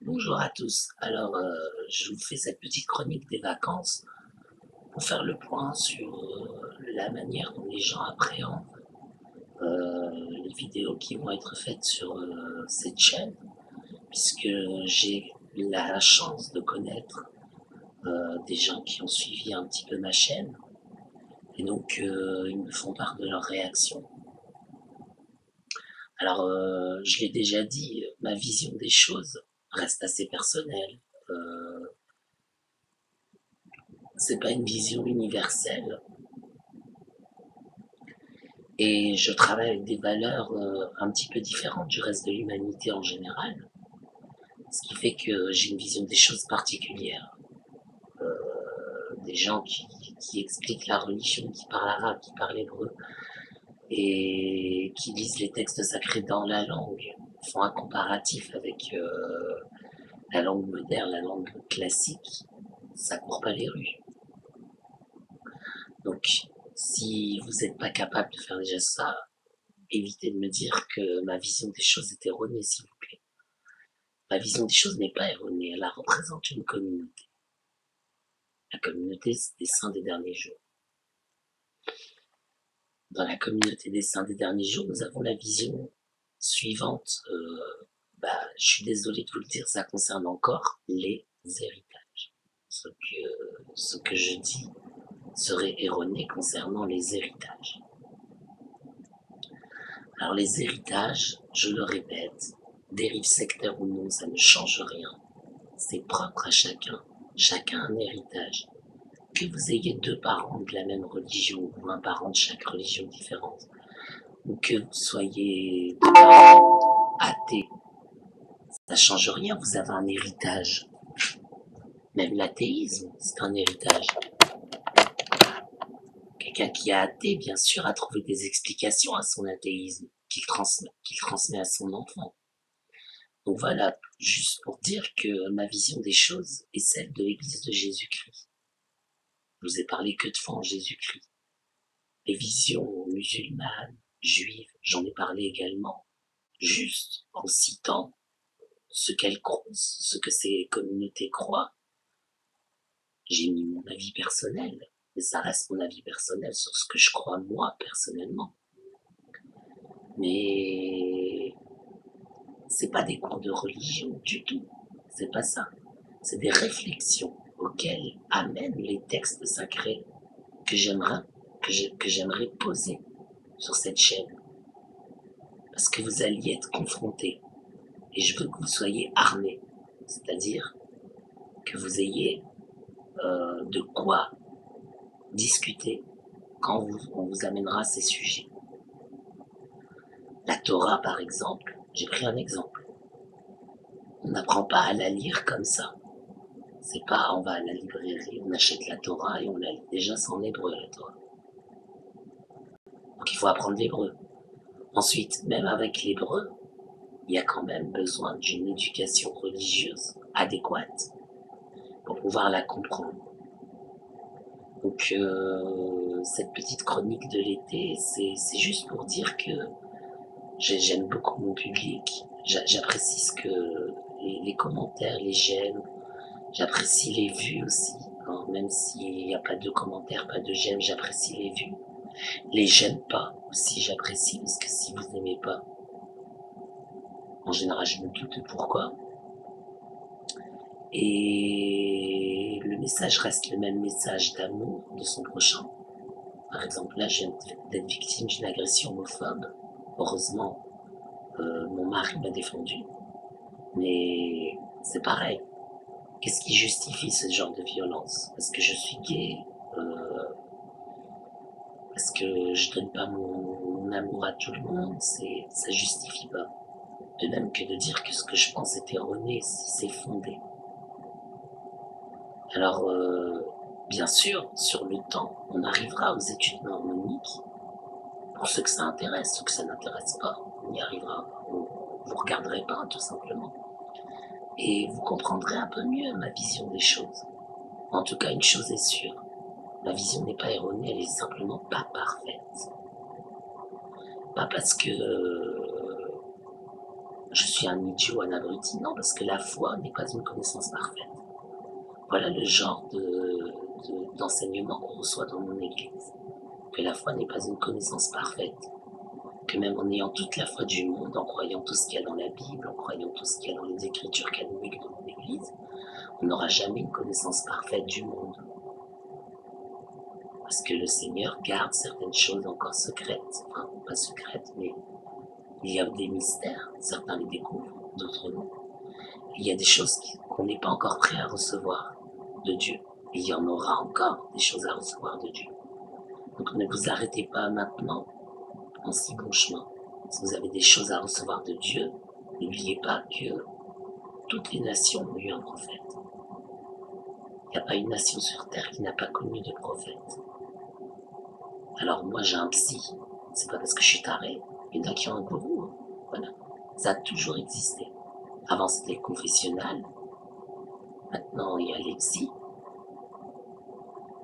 Bonjour à tous. Alors, je vous fais cette petite chronique des vacances pour faire le point sur la manière dont les gens appréhendent les vidéos qui vont être faites sur cette chaîne, puisque j'ai la chance de connaître des gens qui ont suivi un petit peu ma chaîne, et donc ils me font part de leurs réactions. Alors, je l'ai déjà dit, ma vision des choses reste assez personnelle. Euh, c'est pas une vision universelle. Et je travaille avec des valeurs un petit peu différentes du reste de l'humanité en général, ce qui fait que j'ai une vision des choses particulière. Des gens qui expliquent la religion, qui parlent arabe, qui parlent hébreu, et qui lisent les textes sacrés dans la langue, font un comparatif avec la langue moderne, la langue classique, ça court pas les rues. Donc, si vous n'êtes pas capable de faire déjà ça, évitez de me dire que ma vision des choses est erronée, s'il vous plaît. Ma vision des choses n'est pas erronée, elle représente une communauté. La communauté des saints des derniers jours. Dans la communauté des saints des derniers jours, nous avons la vision suivante. Je suis désolé de vous le dire, ça concerne encore les héritages. Ce que je dis serait erroné concernant les héritages. Alors les héritages, je le répète, dérive sectaire ou non, ça ne change rien. C'est propre à chacun. Chacun a un héritage. Que vous ayez deux parents de la même religion ou un parent de chaque religion différente, ou que vous soyez deux parents athées, ça change rien, vous avez un héritage. Même l'athéisme, c'est un héritage. Quelqu'un qui est athée, bien sûr, a trouvé des explications à son athéisme qu'il transmet à son enfant. Donc voilà, juste pour dire que ma vision des choses est celle de l'Église de Jésus-Christ. Je vous ai parlé que de foi en Jésus-Christ. Les visions musulmanes, juives, j'en ai parlé également, juste en citant ce qu'elles croient, ce que ces communautés croient. J'ai mis mon avis personnel, mais ça reste mon avis personnel sur ce que je crois moi personnellement. Mais c'est pas des cours de religion du tout, c'est pas ça. C'est des réflexions auxquelles amènent les textes sacrés que j'aimerais poser sur cette chaîne. Parce que vous alliez être confrontés. Et je veux que vous soyez armés. C'est-à-dire que vous ayez de quoi discuter quand on vous amènera ces sujets. La Torah, par exemple, j'ai pris un exemple. On n'apprend pas à la lire comme ça. C'est pas on va à la librairie, on achète la Torah et on la lit. Déjà, c'est en hébreu, la Torah. Donc il faut apprendre l'hébreu. Ensuite, même avec l'hébreu, il y a quand même besoin d'une éducation religieuse adéquate pour pouvoir la comprendre. Donc cette petite chronique de l'été, c'est juste pour dire que j'aime beaucoup mon public, j'apprécie ce que les commentaires, les j'aime, j'apprécie les vues aussi, hein, même s'il n'y a pas de commentaires, pas de j'aime, j'apprécie les vues. Les j'aime pas aussi, j'apprécie, parce que si vous n'aimez pas, en général je me doute pourquoi. Et le message reste le même message d'amour de son prochain. Par exemple, là, je viens d'être victime d'une agression homophobe. Heureusement, mon mari m'a défendu. Mais c'est pareil. Qu'est-ce qui justifie ce genre de violence? Parce que je suis gay, parce que je donne pas mon amour à tout le monde, ça justifie pas. De même que de dire que ce que je pense est erroné, c'est fondé. Alors, bien sûr, sur le temps, on arrivera aux études mormoniques. Pour ceux que ça intéresse, ceux que ça n'intéresse pas, on y arrivera. Vous regarderez pas, tout simplement. Et vous comprendrez un peu mieux ma vision des choses. En tout cas, une chose est sûre. Ma vision n'est pas erronée, elle est simplement pas parfaite. Pas parce que je suis un idiot, un abruti. Non, parce que la foi n'est pas une connaissance parfaite. Voilà le genre d'enseignement qu'on reçoit dans mon église. Que la foi n'est pas une connaissance parfaite. Que même en ayant toute la foi du monde, en croyant tout ce qu'il y a dans la Bible, en croyant tout ce qu'il y a dans les écritures canoniques de mon église, on n'aura jamais une connaissance parfaite du monde. Parce que le Seigneur garde certaines choses encore secrètes. Enfin, pas secrètes, mais il y a des mystères. Certains les découvrent, d'autres non. Il y a des choses qu'on n'est pas encore prêt à recevoir de Dieu. Et il y en aura encore des choses à recevoir de Dieu. Donc ne vous arrêtez pas maintenant en si bon chemin. Si vous avez des choses à recevoir de Dieu, n'oubliez pas que toutes les nations ont eu un prophète. Il n'y a pas une nation sur terre qui n'a pas connu de prophète. Alors moi j'ai un psy, c'est pas parce que je suis taré, il y en a qui ont un gourou, hein. Voilà. Ça a toujours existé. Avant c'était le confessionnal, maintenant il y a les psys,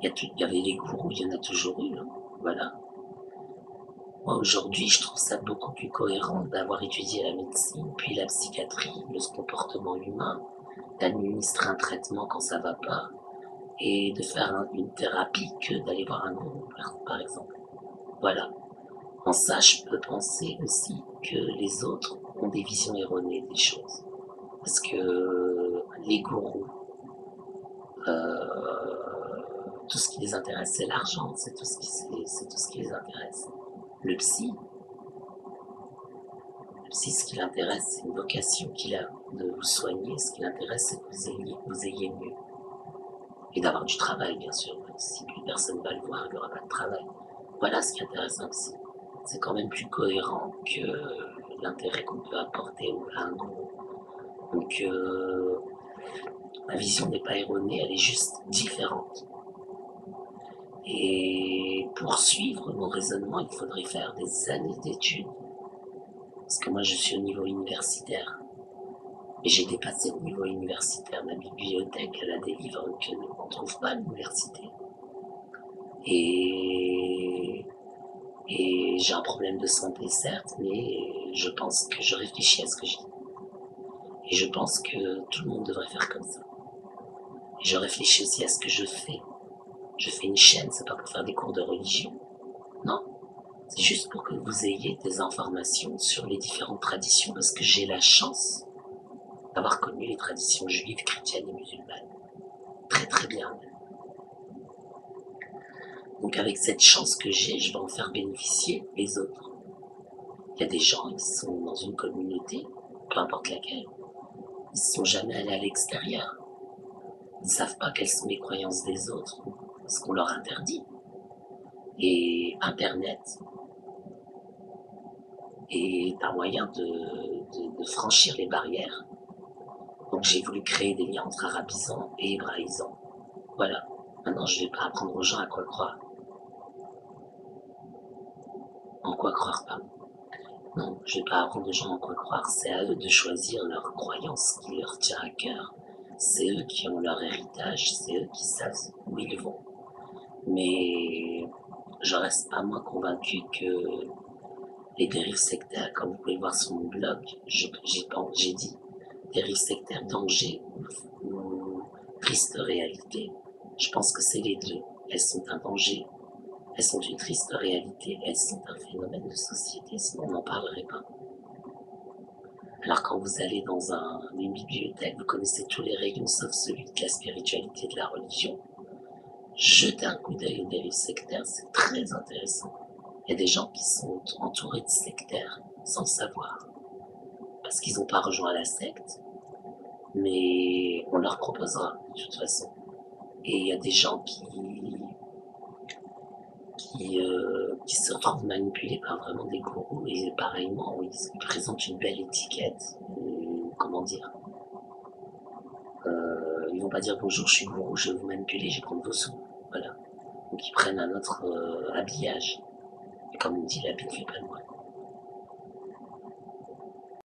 il y avait les gourous, il y en a toujours eu, hein. Voilà. Moi aujourd'hui je trouve ça beaucoup plus cohérent d'avoir étudié la médecine, puis la psychiatrie, le comportement humain, d'administrer un traitement quand ça va pas, et de faire une thérapie que d'aller voir un gourou, par exemple. Voilà. En ça, je peux penser aussi que les autres ont des visions erronées des choses. Parce que les gourous, tout ce qui les intéresse, c'est l'argent, c'est tout ce qui les intéresse. Le psy, ce qui l'intéresse, c'est une vocation qu'il a de vous soigner. Ce qui l'intéresse, c'est que vous ayez mieux. Et d'avoir du travail, bien sûr. Si plus personne ne va le voir, il n'y aura pas de travail. Voilà ce qui intéresse un psy. C'est quand même plus cohérent que l'intérêt qu'on peut apporter à un gourou. Donc, ma vision n'est pas erronée, elle est juste différente. Et pour suivre mon raisonnement, il faudrait faire des années d'études. Parce que moi, je suis au niveau universitaire. Et j'ai dépassé le niveau universitaire. Ma bibliothèque, elle a des livres qu'on ne trouve pas à l'université. Et j'ai un problème de santé, certes, mais je pense que je réfléchis à ce que je dis. Et je pense que tout le monde devrait faire comme ça. Et je réfléchis aussi à ce que je fais. Je fais une chaîne, c'est pas pour faire des cours de religion. Non, c'est juste pour que vous ayez des informations sur les différentes traditions, parce que j'ai la chance d'avoir connu les traditions juives, chrétiennes et musulmanes. Très très bien. Donc avec cette chance que j'ai, je vais en faire bénéficier les autres. Il y a des gens qui sont dans une communauté, peu importe laquelle, ils ne sont jamais allés à l'extérieur. Ils ne savent pas quelles sont les croyances des autres, ce qu'on leur interdit. Et Internet est un moyen de franchir les barrières. Donc j'ai voulu créer des liens entre arabisants et hébraïsants. Voilà. Maintenant, je ne vais pas apprendre aux gens à quoi croire. En quoi croire, pardon. Non, je ne vais pas apprendre aux gens en quoi croire. C'est à eux de choisir leur croyance qui leur tient à cœur. C'est eux qui ont leur héritage, c'est eux qui savent où ils vont. Mais je reste pas moins convaincu que les dérives sectaires, comme vous pouvez voir sur mon blog, j'ai dit dérives sectaires, danger ou triste réalité. Je pense que c'est les deux. Elles sont un danger, elles sont une triste réalité, elles sont un phénomène de société, sinon on n'en parlerait pas. Alors quand vous allez dans une bibliothèque, vous connaissez tous les rayons sauf celui de la spiritualité et de la religion. Jetez un coup d'œil aux dérives sectaires, c'est très intéressant. Il y a des gens qui sont entourés de sectaires sans le savoir, parce qu'ils n'ont pas rejoint la secte, mais on leur proposera de toute façon. Et il y a des gens qui se retrouvent manipulés par vraiment des gourous, et pareillement, ils présentent une belle étiquette, comment dire, ils vont pas dire bonjour, je suis gourou, je vais vous manipuler, je vais prendre vos sous, voilà. Donc ils prennent un autre habillage, et comme on dit, l'habit ne fait pas le moine.